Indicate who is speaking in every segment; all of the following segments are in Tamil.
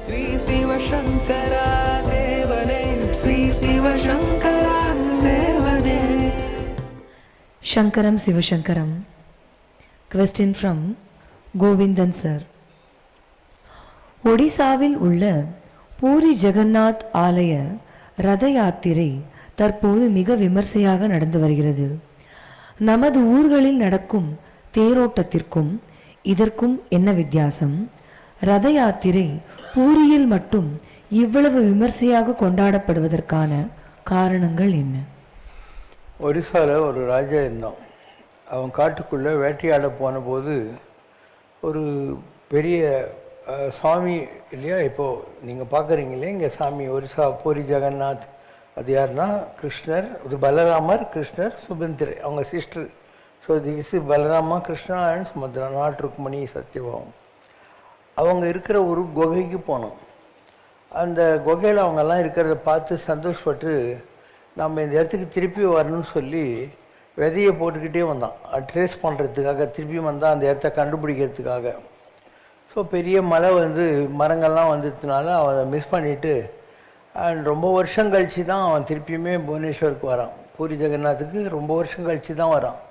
Speaker 1: ஸ்ரீ சிவசங்கரா தேவனே, ஸ்ரீ சிவசங்கரா தேவனே.
Speaker 2: Shankaram Sivashankaram. Question from Govindan sir. ஒடிசாவில் உள்ள பூரி ஜெகநாத் ஆலய ரத யாத்திரை தற்போது மிக விமர்சையாக நடந்து வருகிறது. நமது ஊர்களில் நடக்கும் தேரோட்டத்திற்கும் இதற்கும் என்ன வித்தியாசம்? ரத யாத்திரை பூரியில் மட்டும் இவ்வளவு விமர்சையாக கொண்டாடப்படுவதற்கான காரணங்கள் என்ன?
Speaker 3: ஒரிசாவில் ஒரு ராஜா இருந்தான். அவன் காட்டுக்குள்ளே வேட்டையாட போன போது ஒரு பெரிய சாமி இல்லையா, இப்போது நீங்கள் பார்க்குறீங்களே இங்கே சாமி ஒரிசா பூரி ஜெகநாத், அது யாருன்னா கிருஷ்ணர், இது பலராமர், கிருஷ்ணர், சுபந்திரை அவங்க sister. So this is Balarama, Krishna and Subhadra, not Rukmini Satyabhama. அவங்க இருக்கிற ஒரு குகைக்கு போனோம். அந்த குகையில் அவங்கெல்லாம் இருக்கிறத பார்த்து சந்தோஷப்பட்டு நம்ம இந்த இடத்துக்கு திருப்பி வரணும்னு சொல்லி விதையை போட்டுக்கிட்டே வந்தான், ட்ரேஸ் பண்ணுறதுக்காக. திருப்பி வந்தால் அந்த இடத்த கண்டுபிடிக்கிறதுக்காக. ஸோ பெரிய மழை வந்து மரங்கள்லாம் வந்ததுனால அவன் மிஸ் பண்ணிவிட்டு அண்ட் ரொம்ப வருஷம் கழித்து தான் அவன் திருப்பியுமே புவனேஸ்வருக்கு வரான். பூரி ஜெகநாத்துக்கு ரொம்ப வருஷம் கழித்து தான் வரான்.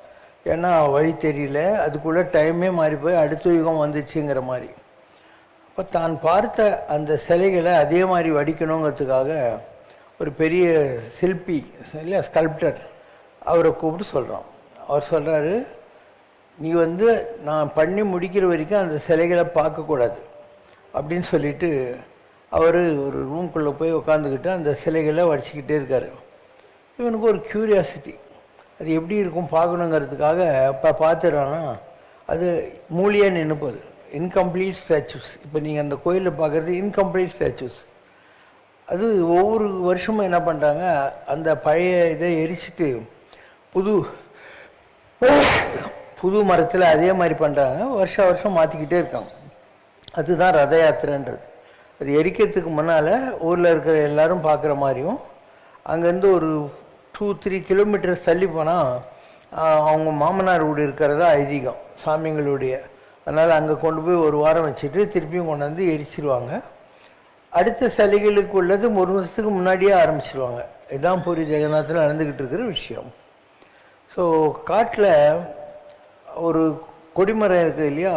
Speaker 3: ஏன்னா வழி தெரியல, அதுக்குள்ளே டைமே மாறி போய் அடுத்த யுகம் வந்துச்சுங்கிற மாதிரி. அப்போ தான் பார்த்த அந்த சிலைகளை அதே மாதிரி வடிக்கணுங்கிறதுக்காக ஒரு பெரிய சிற்பி இல்லை ஸ்கல்ப்டர் அவரை கூப்பிட்டு சொல்கிறான். அவர் சொல்கிறாரு, நீ வந்து நான் பண்ணி முடிக்கிற வரைக்கும் அந்த சிலைகளை பார்க்கக்கூடாது அப்படின்னு சொல்லிவிட்டு அவர் ஒரு ரூம்குள்ளே போய் உட்காந்துக்கிட்டு அந்த சிலைகளை வடிச்சிக்கிட்டே இருக்கார். இவனுக்கு ஒரு க்யூரியாசிட்டி, அது எப்படி இருக்கும் பார்க்கணுங்கிறதுக்காக. இப்போ பார்த்துறான்னா அது மூலியாக நின்று போகுது, இன்கம்ப்ளீட் ஸ்டாச்சூஸ். இப்போ நீங்கள் அந்த கோயிலில் பார்க்குறது இன்கம்ப்ளீட் ஸ்டாச்சூஸ். அது ஒவ்வொரு வருஷமும் என்ன பண்ணுறாங்க, அந்த பழைய இதை எரிச்சிட்டு புது மரத்தில் அதே மாதிரி பண்ணுறாங்க. வருஷம் மாற்றிக்கிட்டே இருக்காங்க. அதுதான் ரத யாத்திரைன்றது. அது எரிக்கிறதுக்கு முன்னால் ஊரில் இருக்கிற எல்லோரும் பார்க்குற மாதிரியும், அங்கேருந்து ஒரு 2-3 கிலோமீட்டர்ஸ் தள்ளி போனால் அவங்க மாமனார் வீடு இருக்கிறதா ஐதீகம் சாமிங்களுடைய. அதனால் அங்கே கொண்டு போய் ஒரு வாரம் வச்சுட்டு திருப்பியும் கொண்டு வந்து எரிச்சிடுவாங்க. அடுத்த சிலைகளுக்கு உள்ளது 1 வருஷத்துக்கு முன்னாடியே ஆரம்பிச்சிடுவாங்க. இதுதான் பூரி ஜெகநாத்தில் நடந்துக்கிட்டு இருக்கிற விஷயம். ஸோ காட்டில் ஒரு கொடிமரம் இருக்குது இல்லையா,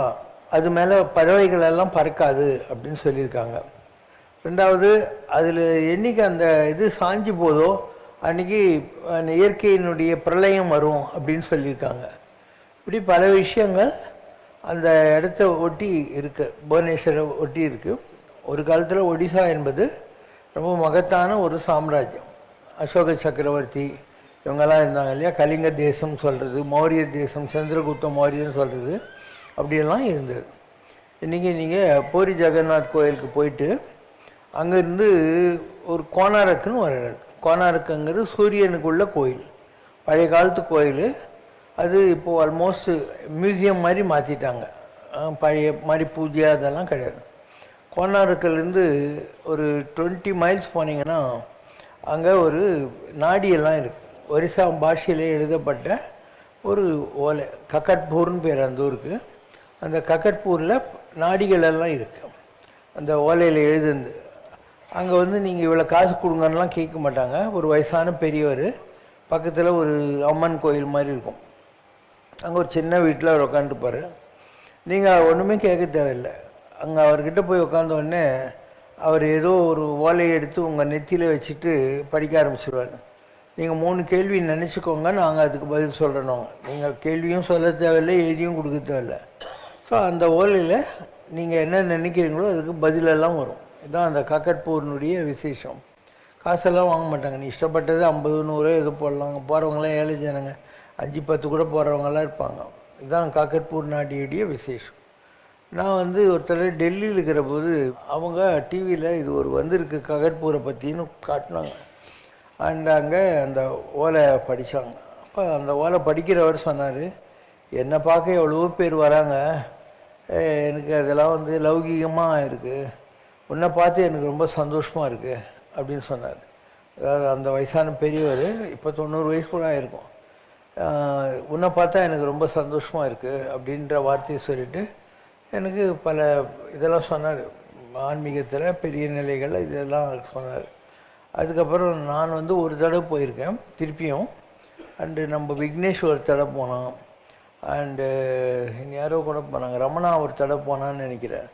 Speaker 3: அது மேலே பறவைகள் எல்லாம் பறக்காது அப்படின்னு சொல்லியிருக்காங்க. ரெண்டாவது, அதில் என்றைக்கு அந்த இது சாஞ்சி போதோ அன்றைக்கி இயற்கையினுடைய பிரளயம் வரும் அப்படின்னு சொல்லியிருக்காங்க. இப்படி பல விஷயங்கள் அந்த இடத்த ஒட்டி இருக்குது, புவனேஸ்வரை ஒட்டி இருக்குது. ஒரு காலத்தில் ஒடிசா என்பது ரொம்ப மகத்தான ஒரு சாம்ராஜ்யம். அசோக சக்கரவர்த்தி இவங்கெல்லாம் இருந்தாங்க இல்லையா, கலிங்க தேசம் சொல்கிறது, மௌரிய தேசம், சந்திரகுப்த மௌரியன்னு சொல்கிறது, அப்படியெல்லாம் இருந்தது. இன்றைக்கி நீங்கள் பூரி ஜெகநாத் கோயிலுக்கு போயிட்டு அங்கேருந்து ஒரு கோனாரக்குன்னு ஒரு இடம். கோனாரக்குங்கிறது சூரியனுக்குள்ள கோயில், பழைய காலத்து கோயில். அது இப்போது ஆல்மோஸ்ட் மியூசியம் மாதிரி மாற்றிட்டாங்க. பழைய மாதிரி பூஜை அதெல்லாம் கிடையாது. கோனாரக்கிலேருந்து ஒரு 20 மைல்ஸ் போனீங்கன்னா அங்கே ஒரு நாடியெல்லாம் இருக்குது. ஒரிசா பாஷையிலே எழுதப்பட்ட ஒரு ஓலை, கக்கட்பூர்னு பேர் அந்த ஊருக்கு. அந்த கக்கட்பூரில் நாடிகளெல்லாம் இருக்குது அந்த ஓலையில் எழுதுந்து. அங்கே வந்து நீங்கள் இவ்வளோ காசு கொடுங்கன்னெலாம் கேட்க மாட்டாங்க. ஒரு வயசான பெரியவர், பக்கத்தில் ஒரு அம்மன் கோயில் மாதிரி இருக்கும், அங்கே ஒரு சின்ன வீட்டில் அவர் உட்காந்துருப்பார். நீங்கள் ஒன்றுமே கேட்க தேவையில்லை. அங்கே அவர்கிட்ட போய் உட்காந்தோடனே அவர் ஏதோ ஒரு ஓலையை எடுத்து உங்கள் நெத்தியில் வச்சுட்டு படிக்க ஆரம்பிச்சிடுவார். நீங்கள் 3 கேள்வி நினச்சிக்கோங்க, நாங்கள் அதுக்கு பதில் சொல்கிறோம். நீங்கள் கேள்வியும் சொல்ல தேவையில்லை, எழுதியும் கொடுக்க தேவையில்லை. ஸோ அந்த ஓலையில் நீங்கள் என்ன நினைக்கிறீங்களோ அதுக்கு பதிலெல்லாம் வரும். இதுதான் அந்த கக்கட்பூர்னுடைய விசேஷம். காசெல்லாம் வாங்க மாட்டாங்க. நீ இஷ்டப்பட்டது 50-100 எது போடலாங்க. போகிறவங்களாம் ஏழை ஜனங்க, 5-10 கூட போகிறவங்களாம் இருப்பாங்க. இதுதான் கக்கட்பூர் நாடியுடைய விசேஷம். நான் வந்து ஒருத்தர் டெல்லியில் இருக்கிற போது அவங்க டிவியில் இது ஒரு வந்திருக்கு கக்கட்பூரை பற்றின்னு காட்டினாங்க. அண்ட் அங்கே அந்த ஓலை படித்தாங்க. அப்போ அந்த ஓலை படிக்கிறவர் சொன்னார், என்னை பார்க்க எவ்வளவோ பேர் வராங்க, எனக்கு அதெல்லாம் வந்து லௌகீகமாக இருக்குது, உன்னை பார்த்து எனக்கு ரொம்ப சந்தோஷமாக இருக்குது அப்படின்னு சொன்னார். அதாவது அந்த வயசான பெரியவர், இப்போ 90 வயசு கூட ஆகிருக்கும். உன்னை பார்த்தா எனக்கு ரொம்ப சந்தோஷமாக இருக்குது அப்படின்ற வார்த்தையை சொல்லிவிட்டு எனக்கு பல இதெல்லாம் சொன்னார். ஆன்மீகத்தில் பெரிய நிலைகள் இதெல்லாம் சொன்னார். அதுக்கப்புறம் நான் வந்து ஒரு தடவை போயிருக்கேன் திருப்பியும். அண்டு நம்ம விக்னேஷ் ஒரு தடவை போனோம். அண்டு யாரோ கூட போனாங்க, ரமணா ஒரு தடவை போனான்னு நினைக்கிறேன்.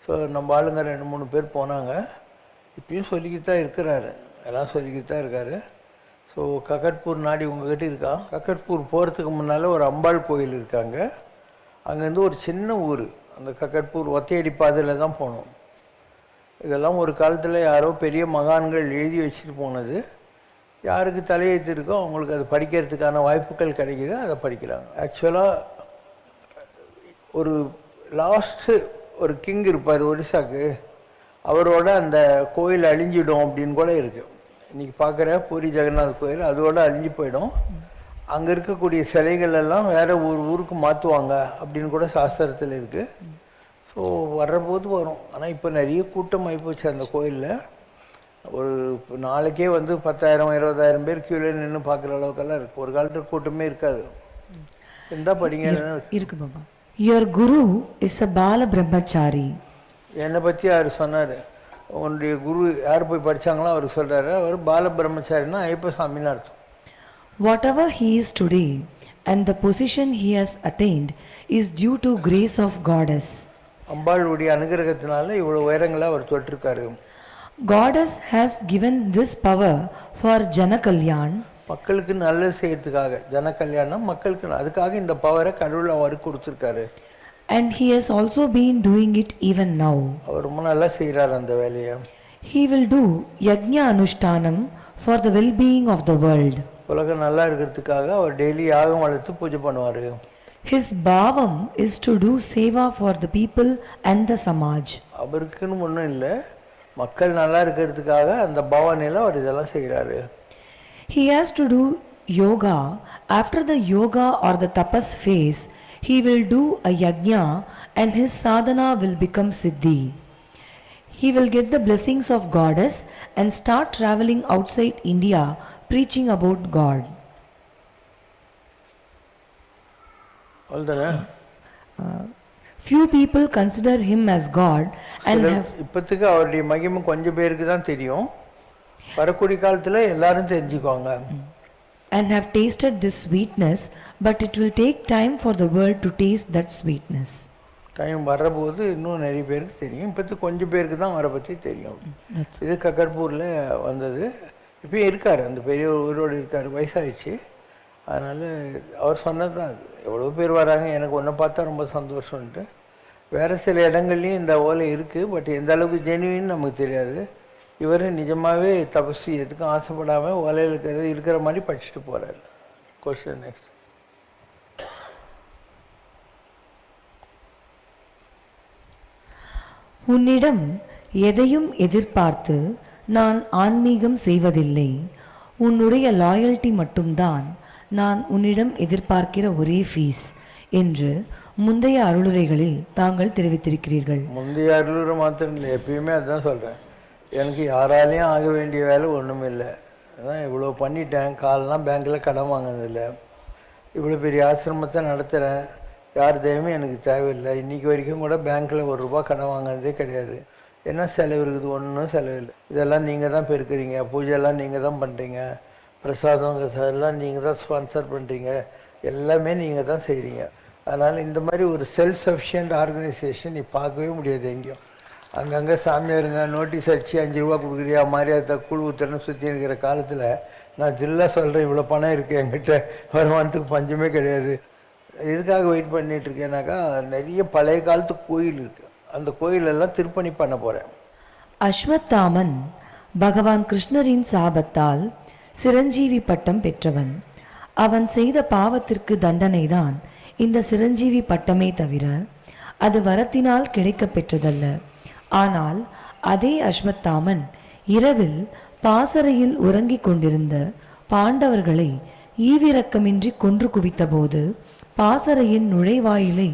Speaker 3: ஸோ நம்ம ஆளுங்க 2-3 பேர் போனாங்க. இப்பயும் சொல்லிக்கிட்டு தான் இருக்கிறாரு, எல்லாம் சொல்லிக்கிட்டு தான் இருக்காரு. ஸோ கக்கட்பூர் நாடி உங்ககிட்ட இருக்கா? கக்கட்பூர் போகிறதுக்கு முன்னால் ஒரு அம்பாள் கோயில் இருக்காங்க. அங்கேருந்து ஒரு சின்ன ஊர், அந்த கக்கட்பூர் ஒத்தையடி பாதையில் தான் போனோம். இதெல்லாம் ஒரு காலத்தில் யாரோ பெரிய மகான்கள் எழுதி வச்சுட்டு போனது. யாருக்கு தலையெழுத்து இருக்கோ அவங்களுக்கு அது படிக்கிறதுக்கான வாய்ப்புகள் கிடைக்கிது, அதை படிக்கிறாங்க. ஆக்சுவலாக ஒரு லாஸ்ட்டு ஒரு கிங் இருப்பார் ஒரிசாக்கு, அவரோட அந்த கோயில் அழிஞ்சிடும் அப்படின்னு கூட இருக்குது. இன்றைக்கி பார்க்குற பூரி ஜெகநாத் கோயில் அதோடு அழிஞ்சு போயிடும். அங்கே இருக்கக்கூடிய சிலைகள் எல்லாம் வேறு ஊருக்கு மாற்றுவாங்க அப்படின்னு கூட சாஸ்திரத்தில் இருக்குது. ஸோ வர்றபோது வரும். ஆனால் இப்போ நிறைய கூட்டம் ஆகிப்போச்சு அந்த கோயிலில். ஒரு நாளைக்கே வந்து 10,000-20,000 பேர் க்யூவில் நின்று பார்க்குற அளவுக்கெல்லாம் இருக்குது. ஒரு காலத்தில் கூட்டமே இருக்காது. இருந்தால் படிங்க
Speaker 2: இருக்கு பாபா. Your guru is a bala brahmachari.
Speaker 3: என்னை பற்றி அவர் சொன்னார். உன்னுடைய குரு யார் போய் படித்தாங்களோ அவர் சொல்கிறாரு, அவர் பால பிரம்மச்சாரின்னா ஐயப்ப சாமின்னு அர்த்தம்.
Speaker 2: Whatever he is today and the position he has attained is due to grace of goddess.
Speaker 3: அம்பாளுடைய அனுகிரகத்தினால இவ்வளவு உயரங்களை அவர் தொட்டிருக்காரு.
Speaker 2: Goddess has given this power for Janakalyan.
Speaker 3: மக்களுக்கு நல்லது செய்யறதுக்காக, ஜனகல்யாணம் மக்களுக்கு, அதுக்காக இந்த பவரை கடவுள் அவருக்கு கொடுத்துருக்காரு.
Speaker 2: And he has also been doing it even now.
Speaker 3: அவர் ரொம்ப நல்லா செய்கிறார் அந்த வேலையை.
Speaker 2: He will do yajna anushtanam for the well-being of the world.
Speaker 3: உலகம் நல்லா இருக்கிறதுக்காக அவர் டெய்லி யாகம் வளர்த்து பூஜை பண்ணுவார்.
Speaker 2: His bhavam is to do seva for the people and the samaj.
Speaker 3: அவருக்குன்னு ஒன்றும் இல்லை, மக்கள் நல்லா இருக்கிறதுக்காக அந்த பாவனையில் அவர் இதெல்லாம் செய்கிறாரு.
Speaker 2: He has to do yoga. After the yoga or the tapas phase, he will do a yajna and his sadhana will become siddhi. He will get the blessings of goddess and start traveling outside India preaching about God. Few people consider him as God and have
Speaker 3: இப்போதைக்கு அவருடைய மகிமை கொஞ்சம் பேருக்கு தான் தெரியும். வரக்கூடிய காலத்தில் எல்லாரும் தெரிஞ்சுக்குவாங்க.
Speaker 2: And have tasted this sweetness, but it will take time for the world to taste that sweetness.
Speaker 3: Time வர்றபோது இன்னும் நிறைய பேருக்கு தெரியும். இப்போதைக்கு கொஞ்சம் பேருக்கு தான் அவரை பற்றி தெரியும். இது கக்கட்பூரில் வந்தது. இப்போயும் இருக்கார், அந்த பெரிய ஊரோடு இருக்கார், வயசாகிடுச்சு. அதனால் அவர் சொன்னது தான் அது. எவ்வளோ பேர் வராங்க, எனக்கு ஒன்றை பார்த்தா ரொம்ப சந்தோஷம்ன்ட்டு. வேறு சில இடங்கள்லையும் இந்த ஓலை இருக்குது, பட் எந்த அளவுக்கு ஜெனுவின்னு நமக்கு தெரியாது. இவர் நிஜமாகவே தபசு எதுக்கும் ஆசைப்படாமல் ஓலையில் இருக்கிற மாதிரி படிச்சுட்டு போகிறார். Question next.
Speaker 2: உன்னிடம் எதையும் எதிர்பார்த்து நான் ஆன்மீகம் செய்வதில்லை. உன்னுடைய லாயல்ட்டி மட்டும்தான் நான் உன்னிடம் எதிர்பார்க்கிற ஒரே ஃபீஸ் என்று முந்தைய அருளுரைகளில் தாங்கள் தெரிவித்திருக்கிறீர்கள்.
Speaker 3: முந்தைய அருளுரை மாத்திரம் இல்லை, எப்பயுமே அதுதான் சொல்கிறேன். எனக்கு யாராலையும் ஆக வேண்டிய வேலை ஒன்றும் இல்லை. அதான் இவ்வளோ பண்ணிட்டேன். காலெலாம் பேங்க்கில் கடன் வாங்கினதில்லை. இவ்வளோ பெரிய ஆசிரமத்தை நடத்துகிறேன். யார் தெய்வமே எனக்கு தேவையில்லை. இன்றைக்கி வரைக்கும் கூட பேங்க்கில் ₹1 கடன் வாங்கினதே கிடையாது. என்ன செலவு இருக்குது? ஒன்றும் செலவில்லை. இதெல்லாம் நீங்கள் தான் பெருக்கிறீங்க, பூஜையெல்லாம் நீங்கள் தான் பண்ணுறீங்க, பிரசாதம் அதெல்லாம் நீங்கள் தான் ஸ்பான்சர் பண்ணுறீங்க, எல்லாமே நீங்கள் தான் செய்கிறீங்க. அதனால் இந்த மாதிரி ஒரு செல்ஃப் சஃபிஷியன்ட் ஆர்கனைசேஷன் நீ பார்க்கவே முடியாது எங்கேயும். அங்கங்கே சாமியாருங்க நோட்டீஸ் அடித்து ₹5 கொடுக்குறியா மாதிரி அதை குழு ஊத்துறன்னு சுற்றி இருக்கிற காலத்தில் நான் ஜில்லா சொல்கிறேன், இவ்வளோ பணம் இருக்குது என்கிட்ட, வருமானத்துக்கு பஞ்சமே கிடையாது. எதுக்காக வெயிட் பண்ணிகிட்ருக்கேனாக்கா, நிறைய பழைய காலத்து கோயில் இருக்குது, அந்த கோயிலெல்லாம் திருப்பணி பண்ண போகிறேன்.
Speaker 2: அஸ்வத்தாமன் பகவான் கிருஷ்ணரின் சாபத்தால் சிரஞ்சீவி பட்டம் பெற்றவன். அவன் செய்த பாவத்திற்கு தண்டனைதான் இந்த சிரஞ்சீவி பட்டமே தவிர அது வரத்தினால் கிடைக்க பெற்றதல்ல. ஆனால் அதே அஸ்வத்தாமன் இரவில் பாசறையில் உறங்கிக் கொண்டிருந்த பாண்டவர்களை ஈவிரக்கமின்றி கொன்று குவித்தபோது பாசறையின் நுழைவாயிலை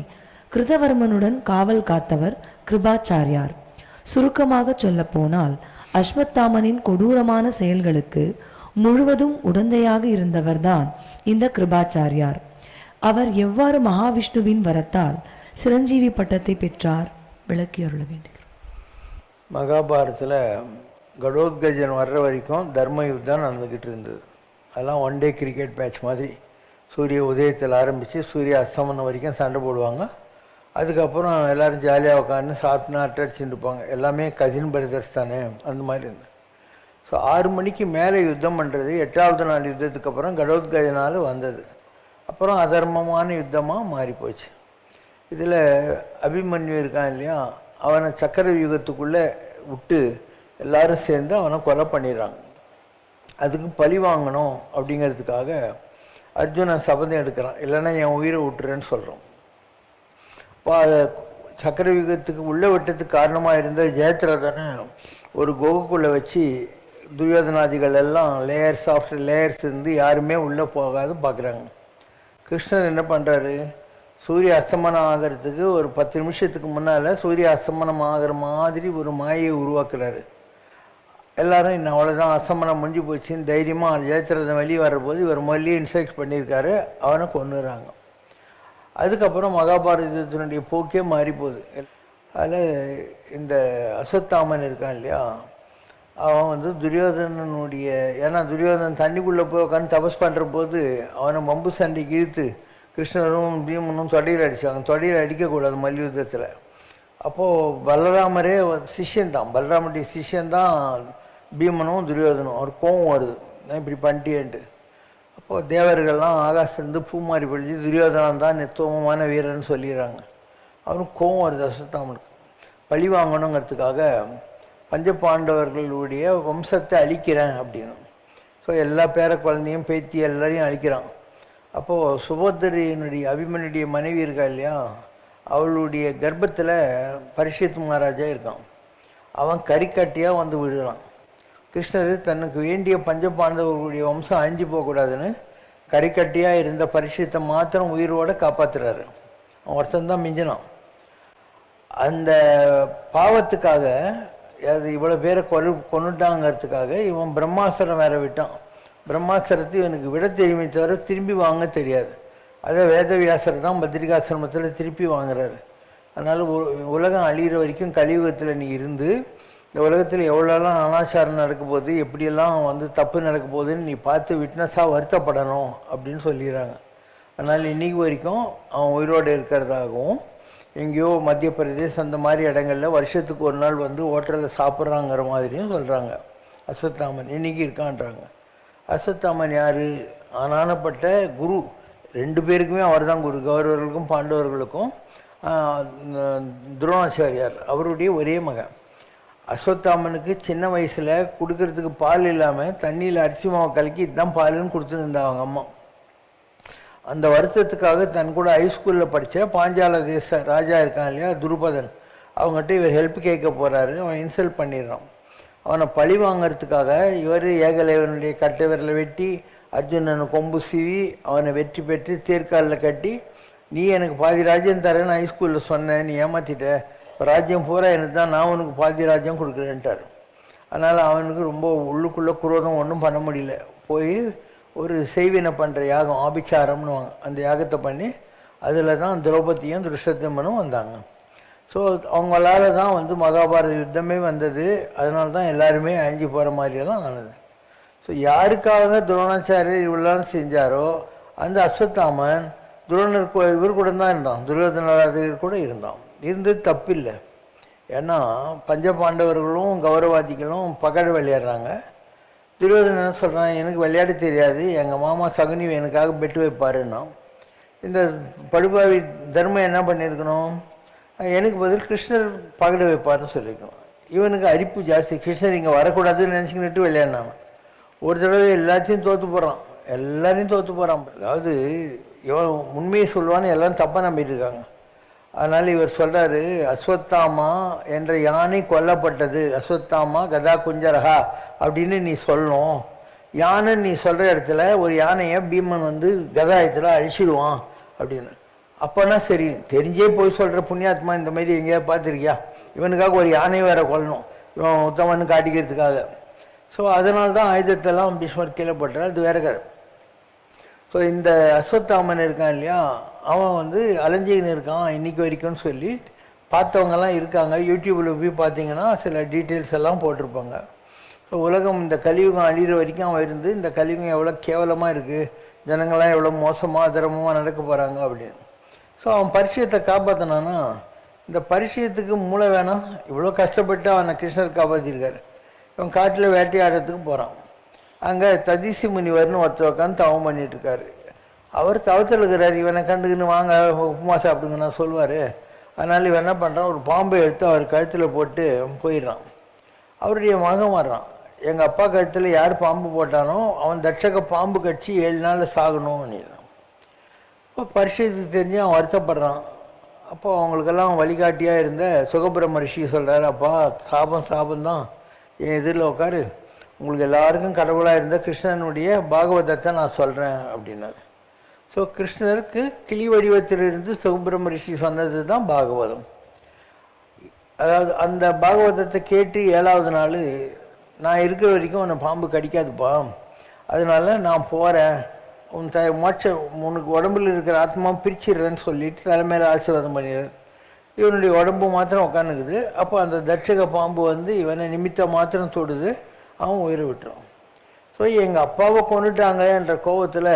Speaker 2: கிருதவர்மனுடன் காவல் காத்தவர் கிருபாச்சாரியார். சுருக்கமாக சொல்ல போனால் அஸ்வத்தாமனின் கொடூரமான செயல்களுக்கு முழுவதும் உடந்தையாக இருந்தவர்தான் இந்த கிருபாச்சாரியார். அவர் எவ்வாறு மகாவிஷ்ணுவின் வரத்தால் சிரஞ்சீவி பட்டத்தை பெற்றார் விளக்கி அருள வேண்டும்.
Speaker 3: மகாபாரத்தில் கடோத்கஜன் வர்ற வரைக்கும் தர்ம யுத்தம் நடந்துக்கிட்டு இருந்தது. அதெல்லாம் ஒன் டே கிரிக்கெட் மேட்ச் மாதிரி சூரிய உதயத்தில் ஆரம்பித்து சூரிய அஸ்தமனம் வரைக்கும் சண்டை போடுவாங்க. அதுக்கப்புறம் எல்லோரும் ஜாலியாக உட்காந்து சாப்பிட்னா அட்டடிச்சுட்டு இருப்பாங்க. எல்லாமே கசின் பிரதர்ஸ் தானே, அந்த மாதிரி இருந்தது. ஸோ 6 மணிக்கு மேலே யுத்தம் பண்ணுறது 8வது நாள் யுத்தத்துக்கு அப்புறம் கடோத்கஜனால் வந்தது. அப்புறம் அதர்மமான யுத்தமாக மாறிப்போச்சு. இதில் அபிமன்யு இருக்கான் இல்லையா, அவனை சக்கர யுகத்துக்குள்ளே விட்டு எல்லாரும் சேர்ந்து அவனை கொலை பண்ணிடுறாங்க. அதுக்கு பழி வாங்கணும் அப்படிங்கிறதுக்காக அர்ஜுனன் சபதம் எடுக்கிறான், இல்லைன்னா என் உயிரை விட்டுறேன்னு சொல்கிறோம். இப்போ அதை சக்கர யுகத்துக்கு உள்ளே விட்டதுக்கு காரணமாக இருந்த ஜெயத்ரதனை ஒரு குகைக்குள்ளே வச்சு துரியோதனாதிகள் எல்லாம் லேயர்ஸ் ஆஃப்டர் லேயர்ஸ் இருந்து யாருமே உள்ளே போகாது பார்க்குறாங்க. கிருஷ்ணர் என்ன பண்ணுறாரு, சூரிய அஸ்தமனம் ஆகிறதுக்கு ஒரு 10 நிமிஷத்துக்கு முன்னால் சூரிய அஸ்தமனம் ஆகிற மாதிரி ஒரு மாயை உருவாக்குறாரு. எல்லாரும் இன்னும் அவ்வளோதான், அஸ்தமனம் முடிஞ்சு போச்சுன்னு தைரியமாக ஜெயத்ரதன் வெளியே வர்றபோது இவர் மொழியை இன்ஸ்ட்ரக்ட் பண்ணியிருக்காரு, அவனை கொன்னுறாங்க. அதுக்கப்புறம் மகாபாரதத்தினுடைய போக்கே மாறி போகுது. அதில் இந்த அஸ்வத்தாமன் இருக்கான் இல்லையா, அவன் துரியோதனனுடைய, ஏன்னா துரியோதனன் தண்ணிக்குள்ளே போய் உட்காந்து தபஸ் பண்ணுற போது அவனை மம்பு சண்டைக்கு இழுத்து கிருஷ்ணரும் பீமனும் தொடையில் அடித்தாங்க. தொடையில் அடிக்கக்கூடாது மல்யுத்தத்தில். அப்போது பலராமரே சிஷ்யன்தான், பலராமருடைய சிஷ்யன்தான் பீமனும் துரியோதனும். அவர் கோவம் வருது, நான் இப்படி பண்ணிட்டேன்ட்டு. அப்போது தேவர்கள்லாம் ஆகாசிலேருந்து பூமாரி பொழிஞ்சு துரியோதனன் தான் நித்தோமமான வீரன்னு சொல்லிடுறாங்க. அவனுக்கு கோவம் வருது அஸ்வத்தாமனுக்கு. பழி வாங்கணுங்கிறதுக்காக பஞ்சபாண்டவர்களுடைய வம்சத்தை அழிக்கிறேன் அப்படின்னு. ஸோ எல்லா பேர குழந்தையும் பேத்தி எல்லாரையும் அழிக்கிறான். அப்போது சுபோதரியினுடைய அபிமனுடைய மனைவி இருக்கா இல்லையா, அவளுடைய கர்ப்பத்தில் பரீட்சித் மகாராஜா இருக்கான். அவன் கறிக்கட்டியாக வந்து விழுறான். கிருஷ்ணர் தனக்கு வேண்டிய பஞ்சபாண்டவர்களுடைய வம்சம் அழிஞ்சு போகக்கூடாதுன்னு கறிக்கட்டியாக இருந்த பரீட்சித்தை மாத்திரம் உயிரோடு காப்பாற்றுறாரு. அவன் ஒருத்தந்தான் மிஞ்சினான். அந்த பாவத்துக்காக, அது இவ்வளோ பேரை கொண்டுட்டாங்கிறதுக்காக இவன் பிரம்மாஸ்திரம் வேற விட்டான். பிரம்மாஸ்திரத்தை இவனுக்கு விட தெரியுமே தவிர திரும்பி வாங்க தெரியாது. அதை வேதவியாசர் தான் பத்ரிகாசிரமத்தில் திருப்பி வாங்குறாரு. அதனால் உலகம் அழிகிற வரைக்கும் கலியுகத்தில் நீ இருந்து இந்த உலகத்தில் எவ்வளோலாம் அனாச்சாரம் நடக்க போகுது, எப்படியெல்லாம் தப்பு நடக்க போகுதுன்னு நீ பார்த்து விட்னஸாக வருத்தப்படணும் அப்படின்னு சொல்லிடுறாங்க. அதனால் இன்றைக்கி வரைக்கும் அவன் உயிரோடு இருக்கிறதாகவும், எங்கேயோ மத்திய பிரதேசம் அந்த மாதிரி இடங்களில் வருஷத்துக்கு ஒரு நாள் ஹோட்டலில் சாப்பிட்றாங்கிற மாதிரியும் சொல்கிறாங்க. அஸ்வத்தாமன் இன்றைக்கி இருக்கான்றாங்க. அஸ்வத்தாமன் யார், ஆனானப்பட்ட குரு. 2 பேருக்குமே அவர் தான் குரு, கௌரவர்களுக்கும் பாண்டவர்களுக்கும். துரோணாச்சாரியார் அவருடைய ஒரே மகன். அஸ்வத்தாமனுக்கு சின்ன வயசில் கொடுக்கறதுக்கு பால் இல்லாமல் தண்ணியில் அரிசி மாவை கலக்கி இதுதான் பாலுன்னு கொடுத்துருந்தா அவங்க அம்மா. அந்த வருத்தத்துக்காக தன் கூட ஹைஸ்கூலில் படித்த பாஞ்சால தேச ராஜா இருக்கான் இல்லையா துருபதன், அவங்ககிட்ட இவர் ஹெல்ப் கேட்க போகிறாரு. அவன் இன்சல்ட் பண்ணிடுறான். அவனை பழி வாங்கிறதுக்காக இவர் ஏகலைவனுடைய கட்டை விரலை வெட்டி அர்ஜுனனை கொம்பு சீவி அவனை வெற்றி பெற்று தேர்காலில் கட்டி, நீ எனக்கு பாதி ராஜ்யம் தரேன்னு ஹைஸ்கூலில் சொன்னேன், நீ ஏமாற்றிட்ட, இப்போ ராஜ்யம் பூரா எனக்கு தான், நான் உனக்கு பாதி ராஜ்யம் கொடுக்குறேன்ட்டார். அதனால் அவனுக்கு ரொம்ப உள்ளுக்குள்ளே குரோதம் ஒன்றும் பண்ண முடியல. போய் ஒரு செய்வினை பண்ணுற யாகம், ஆபிச்சாரம்னு அந்த யாகத்தை பண்ணி அதில் தான் திரௌபதியும் திருஷ்டத்யும்னனும் வந்தாங்க. ஸோ அவங்களால தான் மகாபாரத யுத்தமே வந்தது. அதனால தான் எல்லாருமே அழிஞ்சு போகிற மாதிரியெல்லாம் ஆனது. ஸோ யாருக்காக துரோணாச்சாரியர் இவ்வளோ செஞ்சாரோ அந்த அஸ்வத்தாமன் துரோணர் இவர் கூட தான் இருந்தான், துரியோதனாதிகள் கூட இருந்தான். இருந்தது தப்பில்லை. ஏன்னா பஞ்சபாண்டவர்களும் கௌரவாதிகளும் பகல் விளையாடுறாங்க. துரியோதனன் என்ன சொல்கிறான், எனக்கு விளையாட தெரியாது, எங்கள் மாமா சகுனி எனக்காக பெட்டு வைப்பாருன்னா. இந்த படுபாவி தர்மம் என்ன பண்ணியிருக்கணும், எனக்கு பதில் கிருஷ்ணர் பகட வைப்பார்னு சொல்லியிருக்கணும். இவனுக்கு அரிப்பு ஜாஸ்தி, கிருஷ்ணர் இங்கே வரக்கூடாதுன்னு நினச்சிக்கிட்டு விளையாடினான். ஒரு தடவை எல்லாத்தையும் தோற்று போகிறான், எல்லாரையும் தோற்று போகிறான். அதாவது இவன் உண்மையை சொல்லுவான்னு எல்லோரும் தப்பாக நம்பிட்டு இருக்காங்க. அதனால் இவர் சொல்கிறாரு, அஸ்வத்தாமா என்ற யானை கொல்லப்பட்டது, அஸ்வத்தாமா கதா குஞ்சரகா அப்படின்னு நீ சொல்லணும். யானை நீ சொல்கிற இடத்துல ஒரு யானையை பீமன் கதாயத்தில் அழிச்சிடுவான் அப்படின்னு. அப்போனா சரி, தெரிஞ்சே போய் சொல்கிற புண்ணியாத்மா இந்த மாதிரி எங்கேயாவது பார்த்துருக்கியா, இவனுக்காக ஒரு யானை வேற கொல்லணும் இவன் உத்தமன்னு காட்டிக்கிறதுக்காக. ஸோ அதனால தான் ஆயுதத்தெல்லாம் பீஷ்மர் கீழே போட்டார். அது வேற கதை. ஸோ இந்த அஸ்வத்தாமன் இருக்கான் இல்லையா, அவன் அலைஞ்சின்னு இருக்கான் இன்னைக்கு வரைக்கும்னு சொல்லி பார்த்தவங்கெல்லாம் இருக்காங்க. யூடியூப்பில் போய் பார்த்தீங்கன்னா சில டீட்டெயில்ஸ் எல்லாம் போட்டிருப்பாங்க. ஸோ உலகம் இந்த கலியுகம் அழிகிற வரைக்கும் அவன் இருந்து இந்த கலியுகம் எவ்வளோ கேவலமாக இருக்குது, ஜனங்கள்லாம் எவ்வளோ மோசமாக அதர்மமாக நடக்க போகிறாங்க அப்படின்னு. ஸோ அவன் பரிச்சயத்தை காப்பாற்றினான்னா இந்த பரிச்சயத்துக்கு மூளை வேணாம். இவ்வளோ கஷ்டப்பட்டு அவனை கிருஷ்ணர் காப்பாற்றிருக்காரு. இவன் காட்டில் வேட்டையாடுறதுக்கு போகிறான். அங்கே ததிசி முனிவர்னு ஒருத்தர் உட்காந்து தவம் பண்ணிகிட்ருக்காரு. அவர் தவத்தில் இருக்கிறார். இவனை கண்டுக்குன்னு வாங்க உப்புமா சாப்பிடுங்கன்னு சொல்லுவார். அதனால் இவன் என்ன பண்ணுறான், ஒரு பாம்பை எடுத்து அவர் கழுத்தில் போட்டு போயிடுறான். அவருடைய மகன் வர்றான். எங்கள் அப்பா கழுத்தில் யார் பாம்பு போட்டானோ அவன் தட்சக பாம்பு கட்சி 7 நாளில் சாகணும் பண்ணிடுறான். இப்போ பரிசயத்துக்கு தெரிஞ்சு அவன் வருத்தப்படுறான். அப்போ அவங்களுக்கெல்லாம் வழிகாட்டியாக இருந்த சுகபிரம ரிஷி சொல்கிறார், அப்பா சாபந்தான், என் எதிரில் உட்காரு, உங்களுக்கு எல்லாருக்கும் கடவுளாக இருந்த கிருஷ்ணனுடைய பாகவதத்தை நான் சொல்கிறேன் அப்படின்னாரு. ஸோ கிருஷ்ணருக்கு கிளி வடிவத்திலிருந்து சுகபிரம ரிஷி சொன்னது தான் பாகவதம். அதாவது அந்த பாகவதத்தை கேட்டு 7வது நாள், நான் இருக்கிற வரைக்கும் உன்னை பாம்பு கடிக்காதுப்பா, அதனால நான் போகிறேன், உன் உனக்கு உடம்புல இருக்கிற ஆத்மா பிரிச்சிடுறேன்னு சொல்லிட்டு தலைமையில் ஆசீர்வாதம் பண்ணிடுறேன். இவனுடைய உடம்பு மாத்திரம் உட்காந்துக்குது. அப்போ அந்த தட்சக பாம்பு வந்து இவனை நிமித்த மாத்திரம் தொடுது, அவன் உயிரை விட்டுறான். ஸோ எங்கள் அப்பாவை கொண்டுட்டாங்க என்ற கோபத்தில்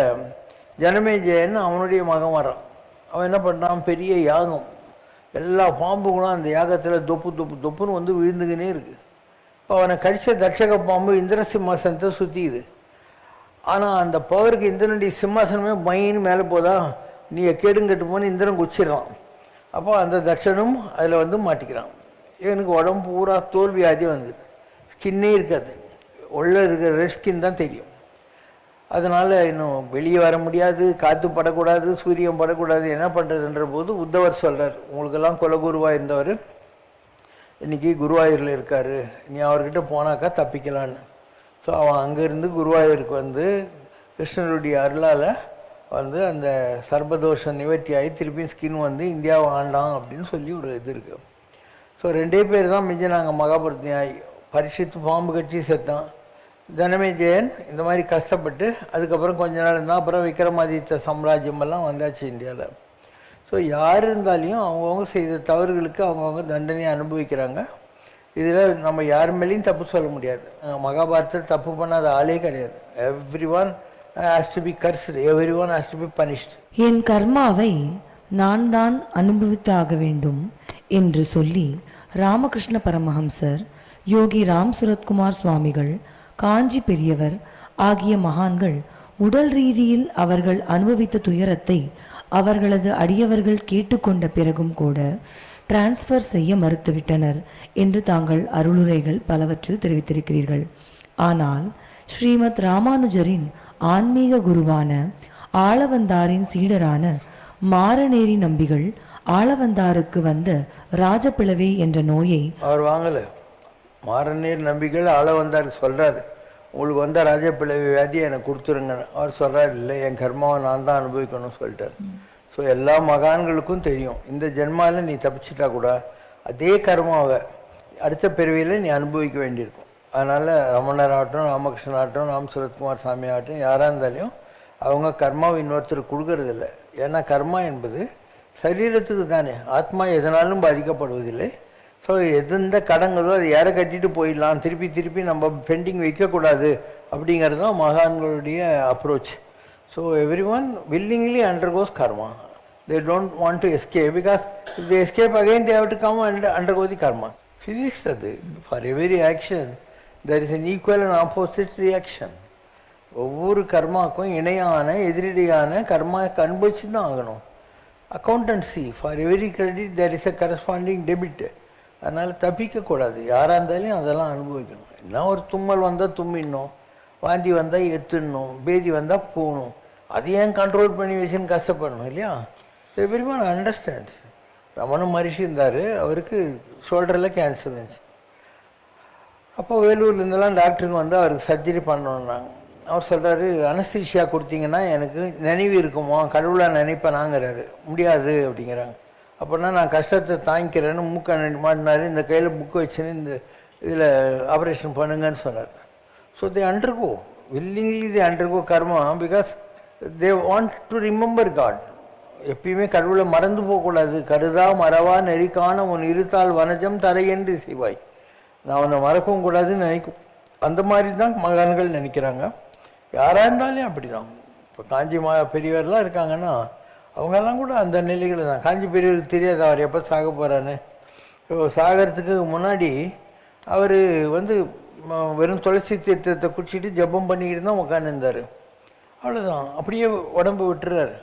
Speaker 3: ஜனமேஜயன் அவனுடைய மகன் வரான். அவன் என்ன பண்ணுறான், பெரிய யாகம், எல்லா பாம்புகளும் அந்த யாகத்தில் தொப்புன்னு வந்து விழுந்துக்கினே இருக்குது. இப்போ அவனை கடித்த தட்சக பாம்பு இந்திர சிம்மாசனத்தை சுற்றிக்குது. ஆனால் அந்த பவருக்கு இந்திரனுடைய சிம்மாசனமே மைன்னு மேலே போதா, நீ கேடுங்கட்டு போன்னு இந்திரன் குச்சிடறான். அப்போ அந்த தட்சனும் அதில் வந்து மாட்டிக்கிறான். இவனுக்கு உடம்பு பூரா தோல் வியாதி வந்தது, ஸ்கின்னே இருக்காது, உள்ள இருக்கிற ரெட் ஸ்கின் தான் தெரியும். அதனால் இன்னும் வெளியே வர முடியாது, காற்று படக்கூடாது, சூரியன் படக்கூடாது, என்ன பண்ணுறதுன்ற போது உத்தவர் சொல்கிறார், உங்களுக்கெல்லாம் குலகுருவாக இருந்தவர் இன்றைக்கி குருவாயூரில் இருக்கார், நீ அவர்கிட்ட போனாக்கா தப்பிக்கலான்னு. ஸோ அவன் அங்கேருந்து குருவாயூருக்கு வந்து கிருஷ்ணருடைய அருளால் வந்து அந்த சர்பதோஷம் நிவர்த்தி ஆகி திருப்பியும் ஸ்கின் வந்து இந்தியாவை ஆண்டான் அப்படின்னு சொல்லி ஒரு இது இருக்குது. ஸோ 2 பேர் தான் மிஞ்சினாங்க மகாபாரதம். பரிசித்து பாம்பு கட்சி செத்தான். ஜனமேஜயன் இந்த மாதிரி கஷ்டப்பட்டு அதுக்கப்புறம் கொஞ்ச நாள் இருந்தால் அப்புறம் விக்ரமாதித்த சாம்ராஜ்யமெல்லாம் வந்தாச்சு இந்தியாவில். ஸோ யார் இருந்தாலையும் அவங்கவுங்க செய்த தவறுகளுக்கு அவங்கவுங்க தண்டனையை அனுபவிக்கிறாங்க. இதில் நம்ம யார் மேலேயும் தப்பு சொல்ல முடியாது. மகாபாரதத்தில் தப்பு பண்ணாத ஆளே கிடையாது. everyone has to be cursed, everyone has to be punished.
Speaker 2: என் கர்மாவை நான் தான் அனுபவித்தாக வேண்டும் என்று சொல்லி ராமகிருஷ்ண பரமஹம்சர், யோகி ராம் சுரத்குமார் சுவாமிகள், காஞ்சி பெரியவர் ஆகிய மகான்கள் உடல் ரீதியில் அவர்கள் அனுபவித்த துயரத்தை அவர்களது அடியவர்கள் கேட்டுக்கொண்ட பிறகும் கூட டிரான்ஸ்ஃபர் செய்ய மறுத்துவிட்டனர் என்று தாங்கள் அருளுரைகள் பலவற்றில் தெரிவித்திருக்கிறீர்கள். ஆனால் ஸ்ரீமத் ராமானுஜரின் ஆன்மீக குருவான ஆளவந்தாரின் சீடரான மாரநேரி நம்பிகள் ஆளவந்தாருக்கு வந்த ராஜப்பிளவை என்ற நோயை
Speaker 3: அவர் வாங்கல. மாரநேரி நம்பிகள் ஆளவந்தாருக்கு சொல்றாரு, உங்களுக்கு வந்த ராஜப்பிளவை வியாதியை எனக்கு கொடுத்துருங்க. அவர் சொல்றாரு, இல்லை என் கர்மாவை நான் தான் அனுபவிக்கணும்னு சொல்லிட்டார். ஸோ எல்லா மகான்களுக்கும் தெரியும், இந்த ஜென்மாவில் நீ தப்பிச்சிட்டா கூட அதே கர்மாவை அடுத்த பிறவியில் நீ அனுபவிக்க வேண்டியிருக்கும். அதனால் ரமணர் ஆகட்டும், ராமகிருஷ்ணன் ஆகட்டும், ராம் சுரத்குமார் சாமி ஆகட்டும், யாராக இருந்தாலும் அவங்க கர்மாவை இன்னொருத்தருக்கு கொடுக்கறதில்லை. ஏன்னா கர்மா என்பது சரீரத்துக்கு தானே, ஆத்மா எதனாலும் பாதிக்கப்படுவதில்லை. ஸோ எந்த கடங்குதோ அதை யாரை கட்டிட்டு போயிடலாம், திருப்பி நம்ம பெண்டிங் வைக்கக்கூடாது அப்படிங்கிறது தான் மகான்களுடைய approach. So every one willingly undergoes karma. They don't want to escape, because if they escape again they have to come and undergo the karma. Physics அது. For every action there is an equal and opposite reaction. ஒவ்வொரு கர்மாக்கும் இணையான எதிரடியான கர்மா அனுபவிச்சு தான் ஆகணும். Accountancy, for every credit there is a corresponding debit. அதனால் தப்பிக்கக்கூடாது. யாராக இருந்தாலும் அதெல்லாம் அனுபவிக்கணும். என்ன ஒரு தும்மல் வந்தால் தும்மிடணும், வாந்தி வந்தால் எத்துடணும், பேதி வந்தால் போகணும். அது ஏன் கண்ட்ரோல் பண்ணி வச்சுன்னு கஷ்டப்படணும் இல்லையா? Every one understands. Ramana Maharishi இருந்தார், அவருக்கு ஷோல்டரில் கேன்சர் இருந்துச்சு. அப்போ வேலூர்லேருந்தெல்லாம் டாக்டருங்க வந்து அவருக்கு சர்ஜரி பண்ணணுன்னாங்க. அவர் சொல்கிறாரு, அனஸ்தீஷியா கொடுத்தீங்கன்னா எனக்கு நினைவு இருக்குமா, கடவுளாக நினைப்பேனாங்கிறாரு. முடியாது அப்படிங்கிறாங்க. அப்படின்னா நான் கஷ்டத்தை தாங்கிக்கிறேன்னு மூக்க மாட்டினார். இந்த கையில் புக்கு வச்சுன்னு இந்த இதில் ஆப்ரேஷன் பண்ணுங்கன்னு சொன்னார். So they undergo, willingly they undergo karma because they want to remember God. எப்பயுமே கடவுளை மறந்து போகக்கூடாது. கருதா மறவா நெறிக்கான உன் இருத்தால் வனஜம் தரையென்று செய்வாய். நான் அவனை மறக்கவும் கூடாதுன்னு நினைக்கும். அந்த மாதிரி தான் மகான்கள் நினைக்கிறாங்க. யாராக இருந்தாலும் அப்படி தான். இப்போ காஞ்சி பெரியவர்லாம் இருக்காங்கன்னா அவங்கெல்லாம் கூட அந்த நிலைகள் தான். காஞ்சி பெரியவருக்கு தெரியாது அவர் எப்போ சாக போகிறான்னு. இப்போ சாகிறதுக்கு முன்னாடி அவர் வெறும் துளசி தீர்த்தத்தை குடிச்சிட்டு ஜபம் பண்ணிக்கிட்டு தான் உட்காந்துருந்தார். அவ்வளோதான், அப்படியே உடம்பு விட்டுறாரு.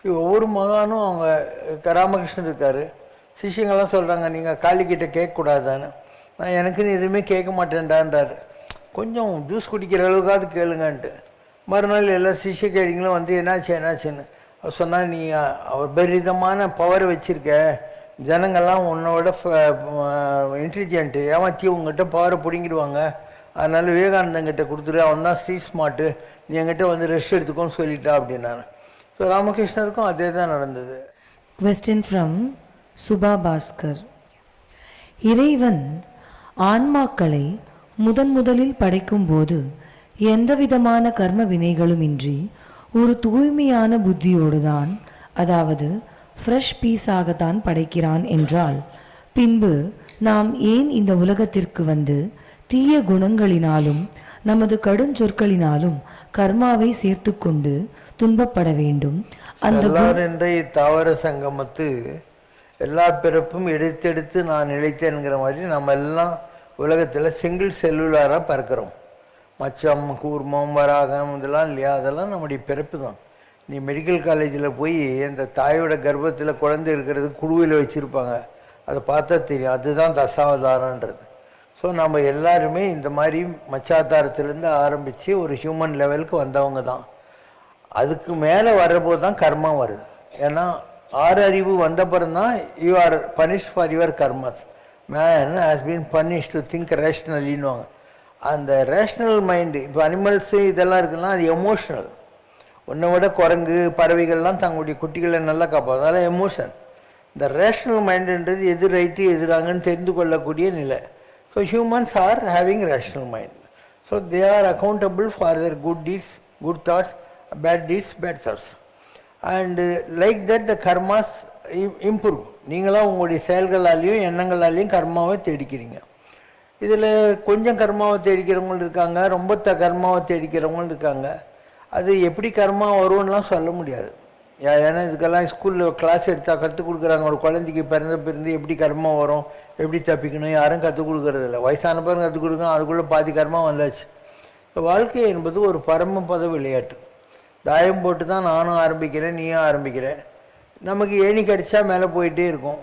Speaker 3: ஒவ்வொரு மகானும் அவங்க ராமகிருஷ்ணன் இருக்கார், சிஷியங்கள்லாம் சொல்கிறாங்க நீங்கள் காளிக்கிட்ட கேட்கக்கூடாதான்னு. நான் எனக்குன்னு எதுவுமே கேட்க மாட்டேன்டான்றார். கொஞ்சம் ஜூஸ் குடிக்கிற அளவுக்காவது கேளுங்கன்ட்டு. மறுநாள் எல்லா சிஷிய கேடிங்களும் என்னாச்சுன்னு அவர் சொன்னால், நீ அவர் பெரிதமான பவர் வச்சுருக்க, ஜனங்கள்லாம் உன்னோட இன்டெலிஜென்ட்டு, ஏமாற்றி உங்ககிட்ட பவரை பிடிங்கிடுவாங்க, அதனால் விவேகானந்தங்கிட்ட கொடுத்துரு, அவன் தான் ஸ்ட்ரீட் ஸ்மார்ட்டு, நீ என்கிட்ட ரெஸ்ட் எடுத்துக்கோன்னு சொல்லிட்டா அப்படின்னாரு. ஸோ ராமகிருஷ்ணருக்கும் அதே தான் நடந்தது.
Speaker 2: Question from Subha Bhaskar. இறைவன் ஆன்மாக்களை முதலில் படைக்கும்போது எந்தவிதமான கர்ம வினைகளும் இன்றி ஒரு தூய்மையான புத்தியோடுதான், அதாவது ஃப்ரெஷ் பீஸாகத்தான் படைக்கிறான் என்றால், பின்பு நாம் ஏன் இந்த உலகத்திற்கு தீய குணங்களினாலும் நமது கடுஞ்சொற்களினாலும் கர்மாவை சேர்த்து கொண்டு துன்பப்பட வேண்டும்? அந்த
Speaker 3: தாவர சங்கமத்து எல்லா பிறப்பும் எடுத்தெடுத்து நான் நிலைத்தேன்கிற மாதிரி நம்ம எல்லாம் உலகத்தில் சிங்கிள் செல்லுலாராக பறக்கிறோம். மச்சம், கூர்மம், வராகம் இதெல்லாம் இல்லையா, அதெல்லாம் நம்முடைய பிறப்பு தான். நீ மெடிக்கல் காலேஜில் போய் அந்த தாயோட கர்ப்பத்தில் குழந்தை இருக்கிறது குழுவில் வச்சுருப்பாங்க, அதை பார்த்தா தெரியும், அதுதான் தசாவதாரன்றது. ஸோ நம்ம எல்லாருமே இந்த மாதிரி மச்சாதாரத்திலேருந்து ஆரம்பித்து ஒரு ஹியூமன் லெவலுக்கு வந்தவங்க தான். அதுக்கு மேலே வர்றபோது தான் கர்மா வருது. ஏன்னா 6 அறிவு வந்தப்புறம் தான் you are punished for your karmas. Man has been punished to think ரேஷ்னலின்னுவாங்க. அந்த ரேஷ்னல் மைண்டு, இப்போ அனிமல்ஸு இதெல்லாம் இருக்குன்னா அது எமோஷ்னல். உன்னை விட குரங்கு, பறவைகள்லாம் தங்களுடைய குட்டிகளை நல்லா காப்பாங்க, அதனால் எமோஷன். இந்த ரேஷ்னல் மைண்டுன்றது எது ரைட்டு எதிராங்கன்னு தெரிந்து கொள்ளக்கூடிய நிலை. So humans are having rational mind. So they are accountable for their good deeds, good thoughts, bad deeds, bad thoughts. And like that the karmas improve. நீங்களாம் உங்களுடைய செயல்களாலேயும் எண்ணங்களாலேயும் கர்மாவை தேடிக்கிறீங்க. இதில் கொஞ்சம் கர்மாவை தேடிக்கிறவங்களும் இருக்காங்க, ரொம்ப கர்மாவை தேடிக்கிறவங்களும் இருக்காங்க. அது எப்படி கர்மா வரும்லாம் சொல்ல முடியாது. ஏன்னா இதுக்கெல்லாம் ஸ்கூலில் கிளாஸ் எடுத்தால் கற்றுக் கொடுக்குறாங்க. ஒரு குழந்தைக்கு பிறந்து எப்படி கர்மா வரும், எப்படி தப்பிக்கணும், யாரும் கற்றுக் கொடுக்கறதில்ல. வயசான பேரும் கற்றுக் கொடுக்கணும், அதுக்குள்ளே பாதி கர்மா வந்தாச்சு. இப்போ வாழ்க்கை என்பது ஒரு பரமபத விளையாட்டு. தாயம் போட்டு தான் நானும் ஆரம்பிக்கிறேன், நீயும் ஆரம்பிக்கிறேன். நமக்கு ஏணி கடிச்சா மேலே போயிட்டே இருக்கும்.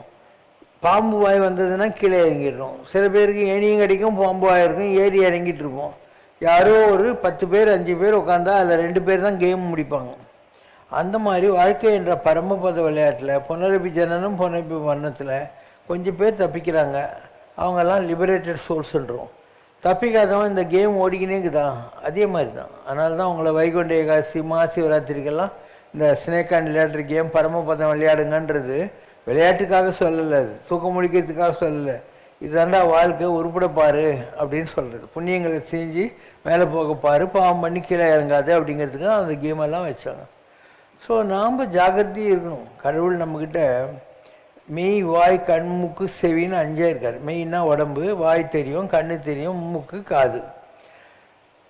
Speaker 3: பாம்பு வாய் வந்ததுன்னா கீழே இறங்கிடுறோம். சில பேருக்கு ஏணியும் கிடைக்கும், பாம்பு வாய் இருக்கும், ஏறி இறங்கிட்டு இருப்போம். யாரோ ஒரு 10 பேர் 5 பேர் உட்காந்தா அதில் 2 பேர் தான் கேம் முடிப்பாங்க. அந்த மாதிரி வாழ்க்கை என்ற பரமபத விளையாட்டில் புனரபி ஜனனம் புனரபி மரணத்தில் கொஞ்சம் பேர் தப்பிக்கிறாங்க. அவங்கெல்லாம் லிபரேட்டட் சோல்ஸ்ன்றோம். தப்பிக்காதவன் இந்த கேம் ஓடிக்கினேக்குதான், அதே மாதிரி தான். அதனால தான் அவங்கள வைகுண்ட ஏகாதசி, மகாசிவராத்திரிக்கெல்லாம் இந்த ஸ்னேக் அண்ட் லேடர் கேம் பரமபதம் விளையாடுங்கன்றது விளையாட்டுக்காக சொல்லலை, அது தூக்கம் முடிக்கிறதுக்காக சொல்லலை. இதுதாண்டா வாழ்க்கை, உருப்பட பாரு அப்படின்னு சொல்கிறது. புண்ணியங்களை செஞ்சு மேலே போக பாரு, பாவம் பண்ணி கீழே இறங்காது அப்படிங்கிறதுக்கு தான் அந்த கேமெல்லாம் வச்சாங்க. ஸோ நாம் ஜாகிரதையாக இருக்கணும். கடவுள் நம்மக்கிட்ட மெய், வாய், கண், மூக்கு, செவின்னு 5 இருக்கார். மெய்னா உடம்பு, வாய் தெரியும், கண்ணு தெரியும், மூக்கு, காது.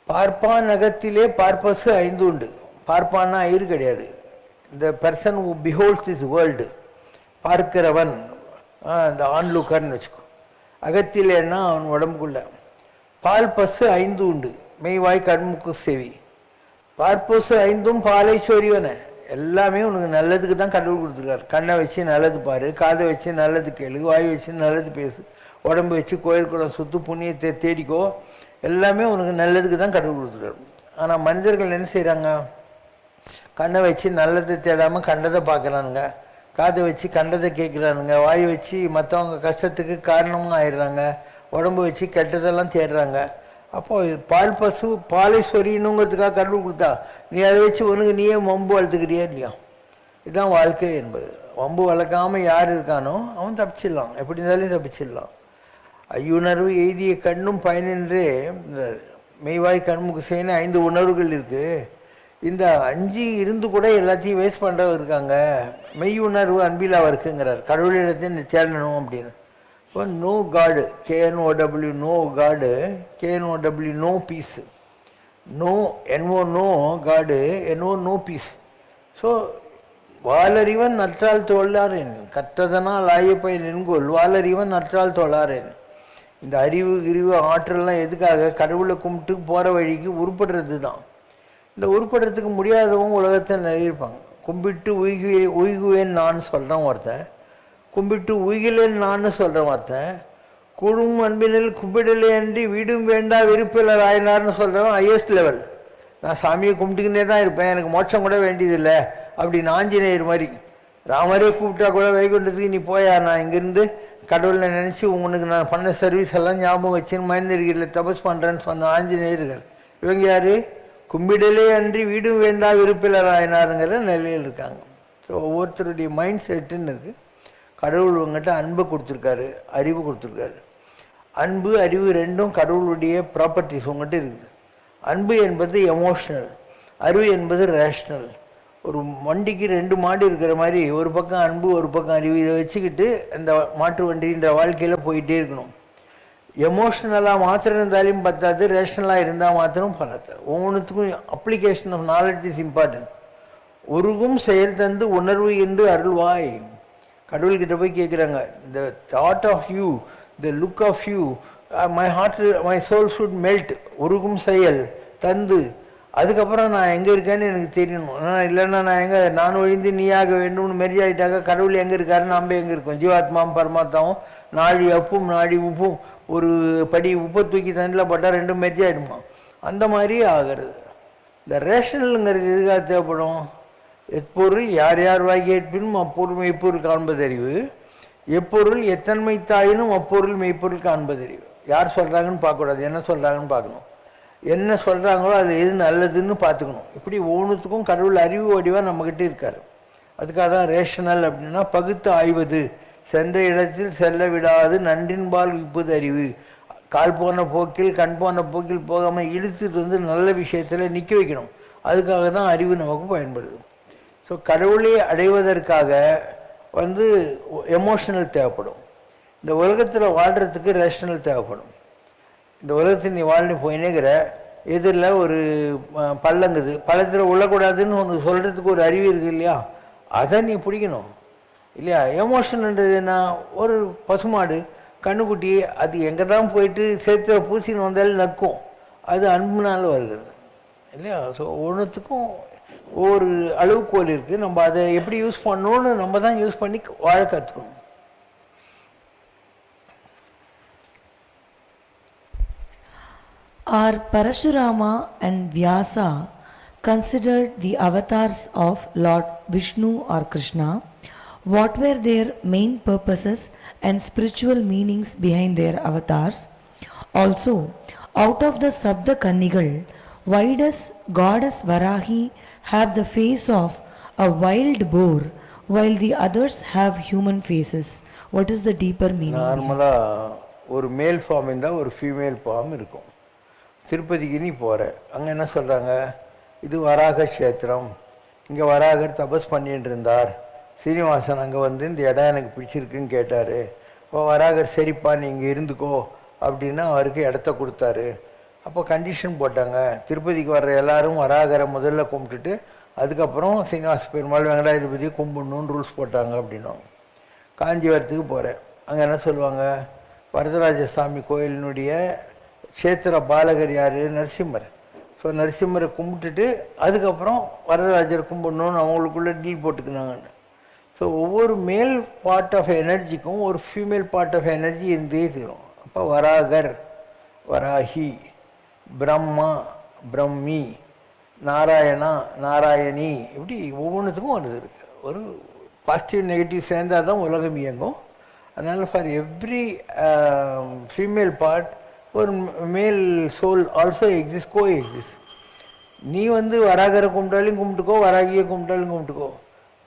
Speaker 3: பார்ப்பான் நகத்திலே பார்ப்பசு 5 உண்டு. பார்ப்பான்னா ஐரு கிடையாது. இந்த பர்சன் ஹூ பிஹோல்ஸ் திஸ் வேர்ல்டு, பார்க்கிறவன், இந்த ஆன்லுக்கர்னு வச்சுக்கோ. அகத்திலேன்னா அவன் உடம்புக்குள்ள. பால் பசு 5 உண்டு. மெய், வாய், கண்முக்கு, செவி. பார்ப்பசு 5ம் பாலை சொறிவன. எல்லாமே உனக்கு நல்லதுக்கு தான் கடவுள் கொடுத்துருக்காரு. கண்ணை வச்சு நல்லது பாரு, காதை வச்சு நல்லது கேளு, வாய் வச்சு நல்லது பேசு, உடம்பு வச்சு கோயில் குளம் சுத்து, புண்ணியத்தை தேடிக்கோ. எல்லாமே உனக்கு நல்லதுக்கு தான் கடவுள் கொடுத்துருக்காரு. ஆனால் மனிதர்கள் என்ன செய்கிறாங்க? கண்ணை வச்சு நல்லதை தேடாமல் கண்டதை பார்க்குறானுங்க, காதை வச்சு கண்டதை கேட்குறானுங்க, வாய் வச்சு மற்றவங்க கஷ்டத்துக்கு காரணமாக ஆயிடுறாங்க, உடம்பு வச்சு கெட்டதெல்லாம் தேடுறாங்க. அப்போது பால் பசு பாலை சொரியணுங்கிறதுக்காக கடவுள் கொடுத்தா, நீ அதை வச்சு உனக்கு நீயே வம்பு வளர்த்துக்கிறியா இல்லையா? இதுதான் வாழ்க்கை என்பது. வம்பு வளர்க்காமல் யார் இருக்கானோ அவன் தப்பிச்சிடலாம், எப்படி இருந்தாலும் தப்பிச்சிடலாம். ஐயுணர்வு எய்திய கண்ணும் பயனின்றே மெய்வாய் கண்முக்கு செய்யணும் 5 உணர்வுகள் இருக்குது. இந்த 5 இருந்து கூட எல்லாத்தையும் வேஸ்ட் பண்ணுறவங்க இருக்காங்க. மெய் உணர்வு அன்பில் இருக்குங்கிறார். கடவுளிடத்தை தேடணும் அப்படின்னு. இப்போ know God, KNOW, know God, KNOW, know peace. No NO no God, NO no peace. So வாலறிவன் நற்றால் தோழாரேன், கற்றதனால் ஆயப்பயன் என்கொள் வாலறிவன் நற்றால் தோழாரேன். இந்த அறிவு கிரிவு ஆற்றல்லாம் எதுக்காக? கடவுளை கும்பிட்டு போகிற வழிக்கு உருப்படுறது தான். இந்த உருப்படுறதுக்கு முடியாதவங்க உலகத்தில் நிறைய இருப்பாங்க. கும்பிட்டு உய்குவேன் நான் சொல்கிறேன் ஒருத்தன், கும்பிட்டு உய்கிலேன் நான் சொல்கிறேன் ஒருத்தன், கூடும் அன்பினில் கும்பிடலே அன்றி வீடும் வேண்டா விருப்பிலர் ஆயினார்னு சொல்கிறவன் ஹையஸ்ட் லெவல். நான் சாமியை கும்பிட்டுக்கினே தான் இருப்பேன், எனக்கு மோட்சம் கூட வேண்டியதில்லை அப்படின்னு ஆஞ்சநேயர் மாதிரி. ராமரே கூப்பிட்டா கூட வைகுண்டத்துக்கு நீ போயா, நான் இங்கேருந்து கடவுளை நினச்சி உனக்கு நான் பண்ண சர்வீஸ் எல்லாம் ஞாபகம் வச்சுன்னு மனிதர்களில் தபஸ் பண்ணுறேன்னு சொன்ன ஆஞ்சநேயர்கள். இவங்க யார்? கும்பிடலே அன்றி வீடும் வேண்டா விருப்பிலர் ஆயினாருங்கிற நிலையில் இருக்காங்க. ஸோ ஒவ்வொருத்தருடைய மைண்ட் செட்டுன்னு இருக்குது. கடவுள் உங்கள்கிட்ட அன்பை கொடுத்துருக்காரு, அறிவு கொடுத்துருக்காரு. அன்பு அறிவு ரெண்டும் கடவுளுடைய ப்ராப்பர்ட்டிஸ் உங்கள்கிட்ட இருக்குது. அன்பு என்பது எமோஷ்னல், அறிவு என்பது ரேஷ்னல். ஒரு வண்டிக்கு 2 மாடு இருக்கிற மாதிரி ஒரு பக்கம் அன்பு ஒரு பக்கம் அறிவு, இதை வச்சுக்கிட்டு இந்த மாட்டு வண்டின்ற வாழ்க்கையில் போயிட்டே இருக்கணும். எமோஷ்னலாக மாத்திரம் இருந்தாலும் பத்தாது, ரேஷ்னலாக இருந்தால் மாத்திரம் பத்தாது. ஒவ்வொன்றுத்துக்கும் application of knowledge is important. உருகும் செயல் தந்து உணர்வு என்று அருள்வாய். கடவுள்கிட்ட போய் கேட்குறாங்க, the thought of you, the look of you, my heart my soul should melt. உருகும் செயல் தந்து, அதுக்கப்புறம் நான் எங்கே இருக்கேன்னு எனக்கு தெரியணும். இல்லைன்னா நான் எங்கே நான் ஒழிந்து நீயாக வேண்டும்னு மெரி ஆகிட்டாக்க கடவுள் எங்கே இருக்காரு, நம்ம எங்கே இருக்கோம்? ஜீவாத்மாவும் பரமாத்மாவும் நாடி அப்பும் நாடி உப்பும், ஒரு படி உப்பை தூக்கி தண்ணில் போட்டால் 2 மெர்ஜி ஆகிடுமா? அந்த மாதிரி ஆகிறது. இந்த ரேஷனலுங்கிறது எதுக்காக தேவைப்படும்? எப்பொருள் யார் யார் வாய் கேட்பினும் அப்பொருள் மெய்ப்பொருள் காண்பதறிவு, எப்பொருள் எத்தன்மை தாயினும் அப்பொருள் மெய்ப்பொருள் காண்பதறிவு. யார் சொல்கிறாங்கன்னு பார்க்கக்கூடாது, என்ன சொல்கிறாங்கன்னு பார்க்கணும். என்ன சொல்கிறாங்களோ அது எது நல்லதுன்னு பார்த்துக்கணும். இப்படி ஒவ்வொன்றுத்துக்கும் கடவுள் அறிவு வடிவாக நம்மக்கிட்ட இருக்கார். அதுக்காக தான் ரேஷனல் அப்படின்னா பகுத்து ஆய்வது, சென்ற இடத்தில் செல்ல விடாது நன்றின்பால் விப்பது அறிவு. கால் போன போக்கில் கண் போன போக்கில் போகாமல் இழுத்துட்டு வந்து நல்ல விஷயத்தில் நிற்க வைக்கணும். அதுக்காக தான் அறிவு நமக்கு பயன்படுது. ஸோ கடவுளை அடைவதற்காக எமோஷனல் தேவைப்படும். இந்த உலகத்தில் வாழ்கிறதுக்கு ரேஷனல் தேவைப்படும். இந்த உலகத்தில் நீ வாழ்ந்து போயினேங்கிற, எதிரில் ஒரு பள்ளங்குது, பள்ளத்தில் உள்ளக்கூடாதுன்னு ஒன்று சொல்கிறதுக்கு ஒரு அறிவு இருக்குது இல்லையா? அதை நீ பிடிக்கணும் இல்லையா? எமோஷன்ன்றது என்ன? ஒரு பசுமாடு கண்ணுக்குட்டி அது எங்கே தான் போயிட்டு சேர்த்துல பூசின்னு வந்தாலும் நக்கும், அது அன்புனால வருகிறது இல்லையா? ஸோ ஒன்றுத்துக்கும் ஒவ்வொரு அளவுகோல் இருக்குது. நம்ம அதை எப்படி யூஸ் பண்ணணும்னு நம்ம தான் யூஸ் பண்ணி வாழ கற்றுக்கணும்.
Speaker 2: Are Parashurama and Vyasa considered the avatars of Lord Vishnu or Krishna? What were their main purposes and spiritual meanings behind their avatars? Also, out of the Sabda Kannigal, why does goddess Varahi have the face of a wild boar while the others have human faces? What is the deeper meaning?
Speaker 3: நார்மலாக ஒரு மேல் ஃபார்ம் இருந்தால் ஒரு ஃபீமேல் ஃபார்ம் இருக்கும். திருப்பதிக்கு நீ போகிற, அங்கே என்ன சொல்கிறாங்க? இது வராக கஷேத்திரம், இங்கே வராகர் தபஸ் பண்ணிட்டு இருந்தார். சீனிவாசன் அங்கே வந்து இந்த இடம் எனக்கு பிடிச்சிருக்குன்னு கேட்டார். இப்போ வராகர் சரிப்பா நீ இங்கே இருந்துக்கோ அப்படின்னா அவருக்கு இடத்த கொடுத்தாரு. அப்போ கண்டிஷன் போட்டாங்க, திருப்பதிக்கு வர்ற எல்லாரும் வராகரை முதல்ல கும்பிட்டுட்டு அதுக்கப்புறம் சீனிவாச பெருமாள் வெங்கடாதிபதியை கும்பிடணுன்னு ரூல்ஸ் போட்டாங்க அப்படின்னும். காஞ்சிபுரத்துக்கு போகிறேன், அங்கே என்ன சொல்லுவாங்க? வரதராஜ சாமி கோயிலினுடைய க்ஷேத்திர பாலகர் யார்? நரசிம்மர். ஸோ நரசிம்மரை கும்பிட்டுட்டு அதுக்கப்புறம் வரதராஜர் கும்பிடணுன்னு அவங்களுக்குள்ள டீல் போட்டுக்கினாங்கன்னு. ஸோ ஒவ்வொரு மேல் பார்ட் ஆஃப் எனர்ஜிக்கும் ஒரு ஃபீமேல் பார்ட் ஆஃப் எனர்ஜி இருந்தே தரும். அப்போ வராகர், வராகி, பிரம்மா, பிரம்மி, நாராயணா, நாராயணி, இப்படி ஒவ்வொன்றுத்துக்கும் ஒரு இது இருக்குது. ஒரு பாசிட்டிவ் நெகட்டிவ் சேர்ந்தால் தான் உலகம் இயங்கும். அதனால் ஃபார் எவ்ரி ஃபீமேல் பார்ட் ஒரு மேல் சோல் ஆல்சோ எக்ஸிஸ்ட், கோ எக்ஸிஸ்ட். நீ வராகரை கும்பிட்டாலும் கும்பிட்டுக்கோ, வராகியை கும்பிட்டாலும் கும்பிட்டுக்கோ,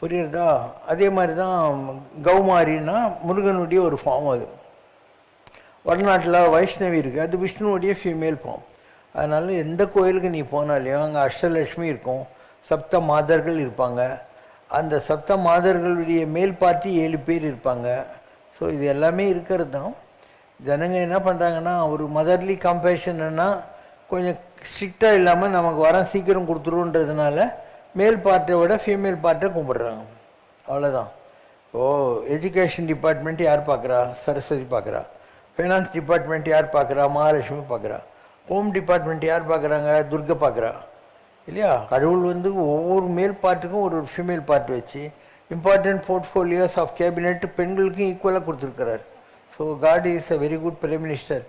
Speaker 3: புரியுறதா? அதே மாதிரி தான் கௌமாரின்னா முருகனுடைய ஒரு ஃபார்ம். அது வடநாட்டில் வைஷ்ணவி இருக்குது, அது விஷ்ணுவுடைய ஃபீமேல் ஃபார்ம். அதனால் எந்த கோயிலுக்கு நீ போனாலையும் அங்கே அஷ்டலட்சுமி இருக்கும், சப்த மாதர்கள் இருப்பாங்க. அந்த சப்த மாதர்களுடைய மேல் பார்ட்டி 7 பேர் இருப்பாங்க. ஸோ இது எல்லாமே இருக்கிறது தான். ஜனங்க என்ன பண்ணுறாங்கன்னா, ஒரு மதர்லி கம்பேஷன்னா கொஞ்சம் ஸ்ட்ரிக்டாக இல்லாமல் நமக்கு வரம் சீக்கிரம் கொடுத்துருன்றதுனால மேல் பார்ட்டை விட ஃபீமேல் பார்ட்டை கும்பிட்றாங்க. அவ்வளோதான். இப்போது எஜுகேஷன் டிபார்ட்மெண்ட் யார் பார்க்குறா? சரஸ்வதி பார்க்குறா. ஃபைனான்ஸ் டிபார்ட்மெண்ட் யார் பார்க்குறா? மகாலட்சுமி பார்க்குறா. ஹோம் டிபார்ட்மெண்ட் யார் பார்க்குறாங்க? துர்கை பார்க்குறா. இல்லையா? கடவுள் வந்து ஒவ்வொரு மேல் பார்ட்டுக்கும் ஒரு ஃபீமேல் பார்ட் வச்சு இம்பார்ட்டன்ட் போர்ட்ஃபோலியோஸ் ஆஃப் கேபினெட் பெண்களுக்கும் ஈக்குவலாக கொடுத்துருக்கிறார். So God is a very good prime minister.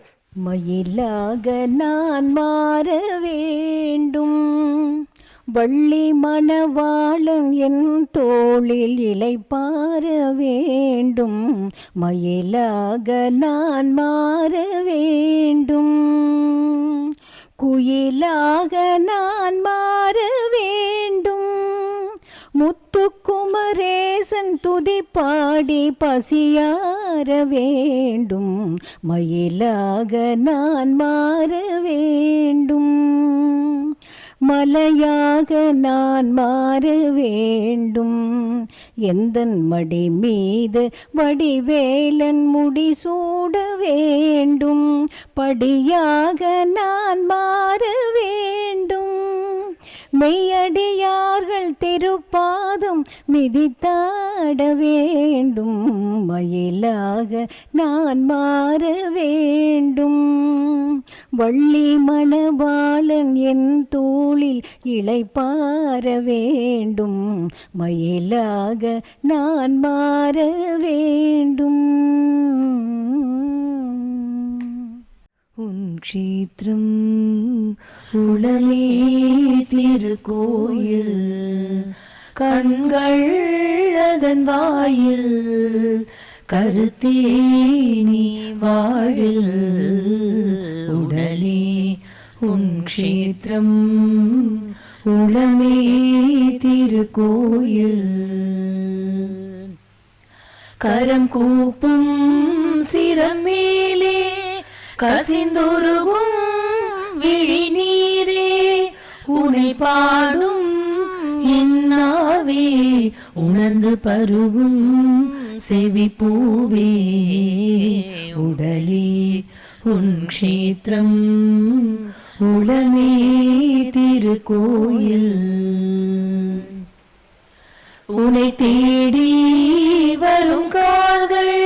Speaker 4: மயிலாக நான் மாற வேண்டும், வள்ளி மணவாளன் என் தோளில் இளைப்பாற வேண்டும். மயிலாக நான் மாற வேண்டும், குயிலாக நான் மாற வேண்டும். முத்துக்குமரேசன் துதி பாடி பசியார வேண்டும். மயிலாக நான் மாற வேண்டும், மலையாக நான் மாற வேண்டும். எந்தன் மடி மீது வடிவேலன் முடி சூட வேண்டும். படியாக நான் மாற வேண்டும், மெய்யடியார்கள் திருப்பாதம் மிதித்தாட வேண்டும். மயிலாக நான் மாற வேண்டும், வள்ளி மணவாளன் என் தோளில் இளைப்பாற வேண்டும். மயிலாக நான் மாற வேண்டும். உன் க்ஷேத்திரம் உளமே திருக்கோயில், கண்கள் அதன் வாயில், கருத்தே நீ வாழில். உடலே உன் க்ஷேத்திரம் உளமே திருக்கோயில், கரம் கூப்பும் சிரமேலே கசிந்துருகும் விழிநீரே. உனை பாடும் இன்னாவே உணர்ந்து பருகும் செவி பூவே. உடலே உன் க்ஷேத்திரம் உளமே திருக்கோயில், உனை தேடி வரும் கால்கள்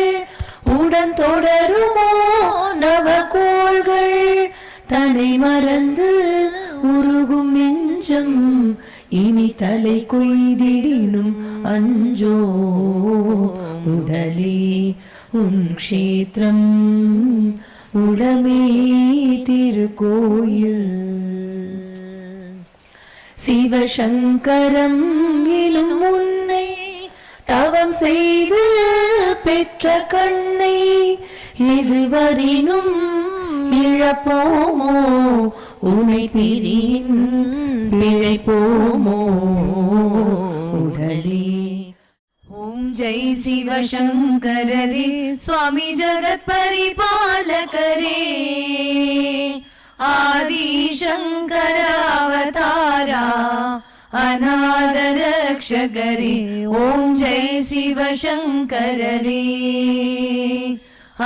Speaker 4: உடன் தொடருமோ நவகோள்கள். தன்னை மறந்து உருகும் நெஞ்சம் இனி தலை கொய்திடினும் அஞ்சோ. உடலே உன் க்ஷேத்திரம் உடமே திருக்கோயில், சிவசங்கரம் இலும் முன்னை தவம் செய்து பெற்ற கண்ணை இதுவரினும் இழப்போமோ. உனை பிரியின் பிழைப்போமோ. உடலே ஓம் ஜெய் சிவசங்கரரே சுவாமி ஜகத் பரிபாலகரே. ஆதி சங்கர அவதாரா அநாத ரக்ஷகரே. ஓம் ஜெய் சிவசங்கரரே.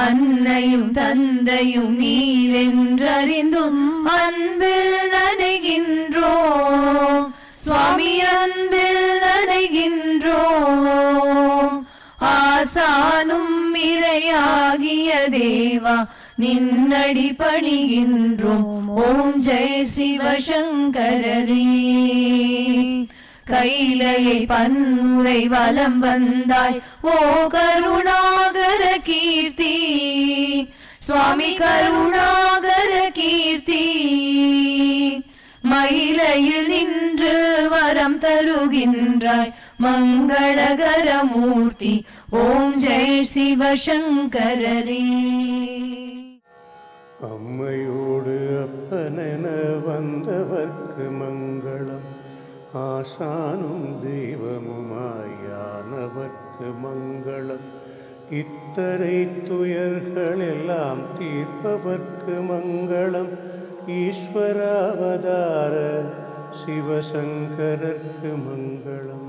Speaker 4: அன்னையும் தந்தையும் நீரென்றறிந்தும் அன்பில் நனைகின்றோம் சுவாமி, அன்பில் நனைகின்றோம். ஆசானும் இறையாகிய தேவா நின்னடி பணிகின்றோம். ஓம் ஜெய் சிவசங்கரரே. கைலையை பன்முறை வலம் வந்தாய் ஓ கருணாகர கீர்த்தி. சுவாமி கருணாகர கீர்த்தி. மயிலையில் நின்று வரம் தருகின்றாய் மங்களகர மூர்த்தி. ஓம் ஜெய் சிவசங்கரரே.
Speaker 5: அம்மையோடு அப்பனென வந்தவர்க்கு மங்களம், ஆசானும் தெய்வமுமாயானவர்க்கு மங்களம். இத்தனை துயர்கள் எல்லாம் தீர்ப்பவர்க்கு மங்களம். ஈஸ்வராவதார சிவசங்கரர்க்கு மங்களம்.